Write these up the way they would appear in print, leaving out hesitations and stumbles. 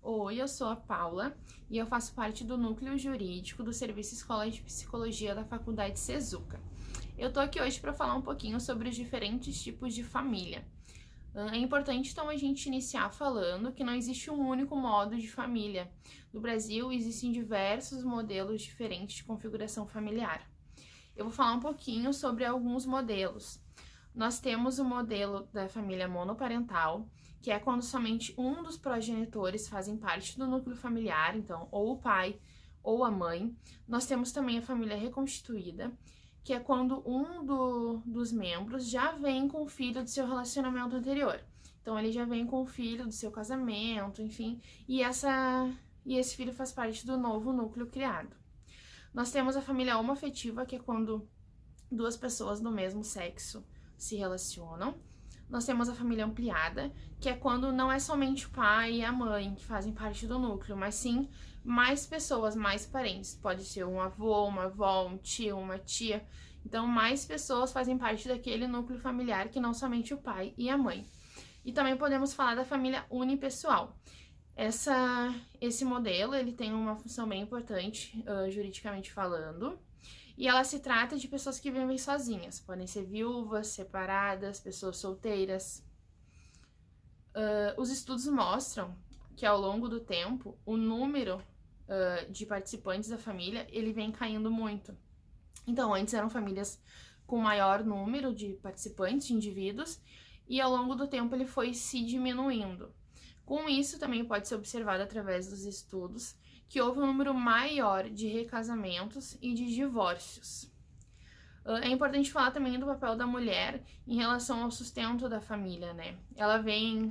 Oi, eu sou a Paula e eu faço parte do núcleo jurídico do Serviço Escola de Psicologia da Faculdade Sezuca. Eu tô aqui hoje para falar um pouquinho sobre os diferentes tipos de família. É importante então a gente iniciar falando que não existe um único modo de família. No Brasil existem diversos modelos diferentes de configuração familiar. Eu vou falar um pouquinho sobre alguns modelos. Nós temos o modelo da família monoparental, que é quando somente um dos progenitores fazem parte do núcleo familiar, então ou o pai ou a mãe. Nós temos também a família reconstituída, que é quando dos membros já vem com o filho do seu relacionamento anterior. Então ele já vem com o filho do seu casamento, enfim, e esse filho faz parte do novo núcleo criado. Nós temos a família homoafetiva, que é quando duas pessoas do mesmo sexo se relacionam. Nós temos a família ampliada, que é quando não é somente o pai e a mãe que fazem parte do núcleo, mas sim mais pessoas, mais parentes. Pode ser um avô, uma avó, um tio, uma tia. Então, mais pessoas fazem parte daquele núcleo familiar que não somente o pai e a mãe. E também podemos falar da família unipessoal. Esse modelo ele tem uma função bem importante, juridicamente falando. E ela se trata de pessoas que vivem sozinhas. Podem ser viúvas, separadas, pessoas solteiras. Os estudos mostram que ao longo do tempo, o número de participantes da família, ele vem caindo muito. Então, antes eram famílias com maior número de participantes, de indivíduos, e ao longo do tempo ele foi se diminuindo. Com isso, também pode ser observado através dos estudos que houve um número maior de recasamentos e de divórcios. É importante falar também do papel da mulher em relação ao sustento da família, né?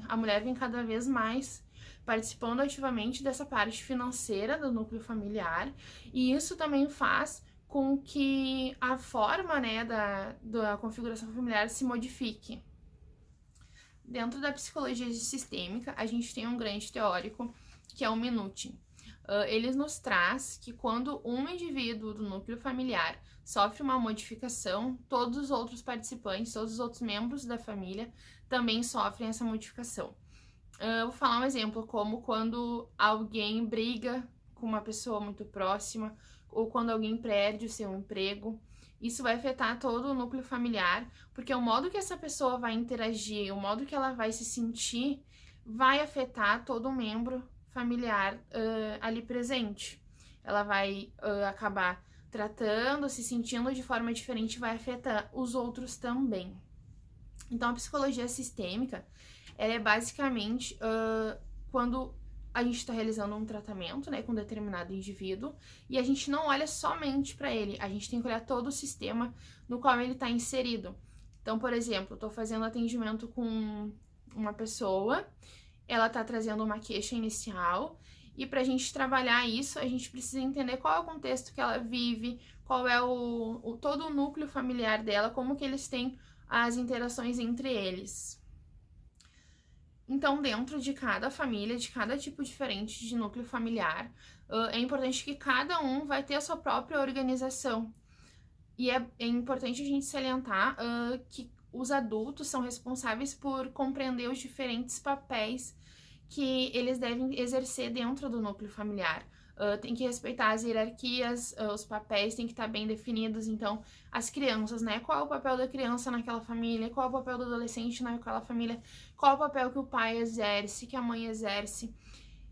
A mulher vem cada vez mais participando ativamente dessa parte financeira do núcleo familiar, e isso também faz com que a forma, né, da configuração familiar se modifique. Dentro da psicologia sistêmica, a gente tem um grande teórico, que é o Minuchin. Ele nos traz que quando um indivíduo do núcleo familiar sofre uma modificação, todos os outros participantes, todos os outros membros da família também sofrem essa modificação. Eu vou falar um exemplo, como quando alguém briga com uma pessoa muito próxima, ou quando alguém perde o seu emprego. Isso vai afetar todo o núcleo familiar, porque o modo que essa pessoa vai interagir, o modo que ela vai se sentir, vai afetar todo o membro familiar ali presente. Ela vai acabar tratando, se sentindo de forma diferente, vai afetar os outros também. Então, a psicologia sistêmica, ela é basicamente quando a gente está realizando um tratamento, né, com um determinado indivíduo, e a gente não olha somente para ele, a gente tem que olhar todo o sistema no qual ele está inserido. Então, por exemplo, eu estou fazendo atendimento com uma pessoa, ela está trazendo uma queixa inicial, e para a gente trabalhar isso, a gente precisa entender qual é o contexto que ela vive, qual é todo o núcleo familiar dela, como que eles têm as interações entre eles. Então, dentro de cada família, de cada tipo diferente de núcleo familiar, é importante que cada um vai ter a sua própria organização. E é importante a gente salientar que os adultos são responsáveis por compreender os diferentes papéis que eles devem exercer dentro do núcleo familiar. Tem que respeitar as hierarquias, os papéis têm que estar bem definidos. Então, as crianças, né? Qual é o papel da criança naquela família? Qual é o papel do adolescente naquela família? Qual é o papel que o pai exerce, que a mãe exerce?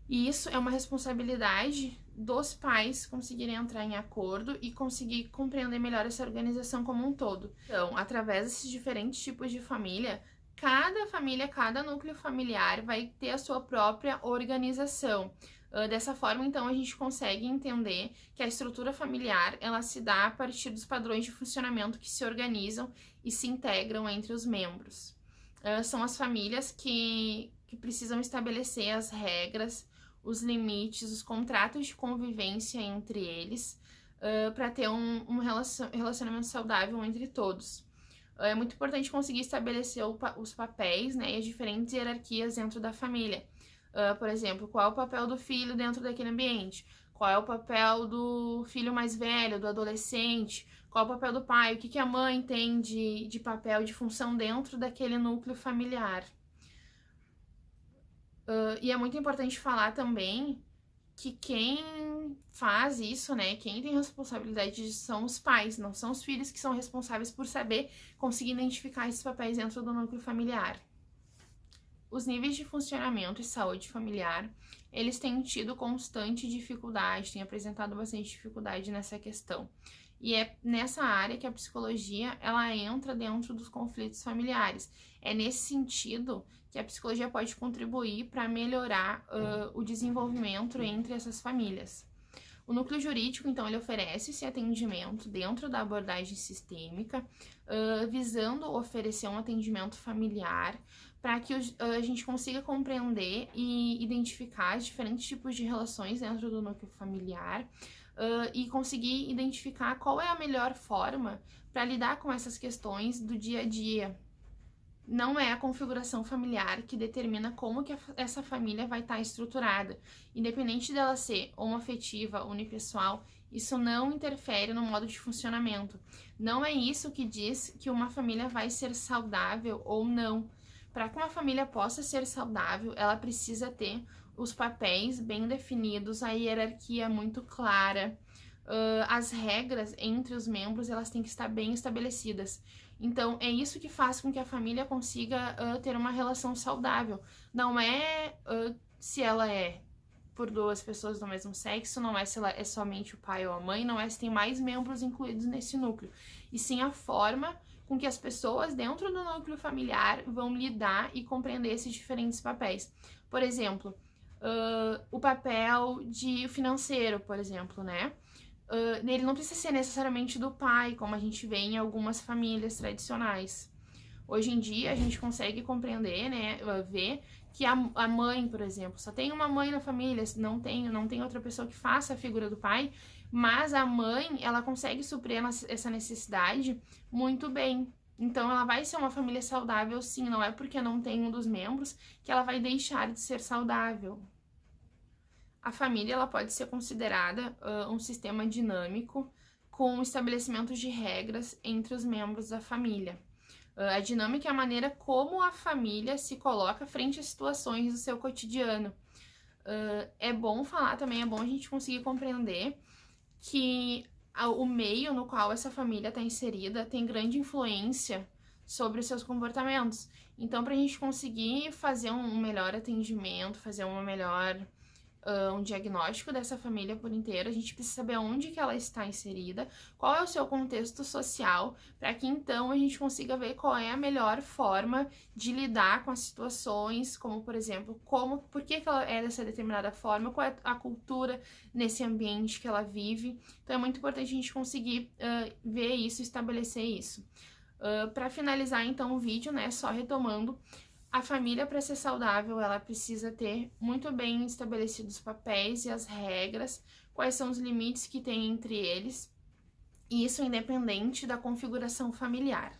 E isso é uma responsabilidade dos pais conseguirem entrar em acordo e conseguir compreender melhor essa organização como um todo. Então, através desses diferentes tipos de família, cada núcleo familiar vai ter a sua própria organização. Dessa forma, então, a gente consegue entender que a estrutura familiar, ela se dá a partir dos padrões de funcionamento que se organizam e se integram entre os membros. São as famílias que precisam estabelecer as regras, os limites, os contratos de convivência entre eles, para ter um relacionamento saudável entre todos. É muito importante conseguir estabelecer os papéis, né, e as diferentes hierarquias dentro da família. Por exemplo, qual é o papel do filho dentro daquele ambiente? Qual é o papel do filho mais velho, do adolescente? Qual é o papel do pai? O que a mãe tem de papel, de função dentro daquele núcleo familiar? E é muito importante falar também que quem faz isso, né, quem tem responsabilidade disso são os pais, não são os filhos que são responsáveis por saber conseguir identificar esses papéis dentro do núcleo familiar. Os níveis de funcionamento e saúde familiar, eles têm tido constante dificuldade, têm apresentado bastante dificuldade nessa questão. E é nessa área que a psicologia, ela entra dentro dos conflitos familiares. É nesse sentido que a psicologia pode contribuir para melhorar o desenvolvimento entre essas famílias. O núcleo jurídico, então, ele oferece esse atendimento dentro da abordagem sistêmica, visando oferecer um atendimento familiar, para que a gente consiga compreender e identificar os diferentes tipos de relações dentro do núcleo familiar, e conseguir identificar qual é a melhor forma para lidar com essas questões do dia a dia. Não é a configuração familiar que determina como que essa família vai estar estruturada. Independente dela ser homoafetiva, unipessoal, isso não interfere no modo de funcionamento. Não é isso que diz que uma família vai ser saudável ou não. Para que uma família possa ser saudável, ela precisa ter os papéis bem definidos, a hierarquia muito clara, as regras entre os membros, elas têm que estar bem estabelecidas. Então, é isso que faz com que a família consiga ter uma relação saudável. Não é se ela é por duas pessoas do mesmo sexo, não é se ela é somente o pai ou a mãe, não é se tem mais membros incluídos nesse núcleo, e sim a forma com que as pessoas dentro do núcleo familiar vão lidar e compreender esses diferentes papéis. Por exemplo, o papel de financeiro, por exemplo, né? Ele não precisa ser necessariamente do pai, como a gente vê em algumas famílias tradicionais. Hoje em dia a gente consegue compreender, né, ver que a mãe, por exemplo, só tem uma mãe na família, não tem outra pessoa que faça a figura do pai, mas a mãe, ela consegue suprir essa necessidade muito bem. Então ela vai ser uma família saudável, sim, não é porque não tem um dos membros que ela vai deixar de ser saudável. A família, ela pode ser considerada um sistema dinâmico com o estabelecimento de regras entre os membros da família. A dinâmica é a maneira como a família se coloca frente às situações do seu cotidiano. É bom falar também, é bom a gente conseguir compreender que o meio no qual essa família está inserida tem grande influência sobre os seus comportamentos. Então, para a gente conseguir fazer um melhor atendimento, fazer um diagnóstico dessa família por inteiro, a gente precisa saber onde que ela está inserida, qual é o seu contexto social, para que então a gente consiga ver qual é a melhor forma de lidar com as situações, como por exemplo, por que ela é dessa determinada forma, qual é a cultura nesse ambiente que ela vive. Então é muito importante a gente conseguir ver isso, estabelecer isso. Para finalizar então o vídeo, né, só retomando, a família, para ser saudável, ela precisa ter muito bem estabelecidos os papéis e as regras, quais são os limites que tem entre eles, e isso independente da configuração familiar.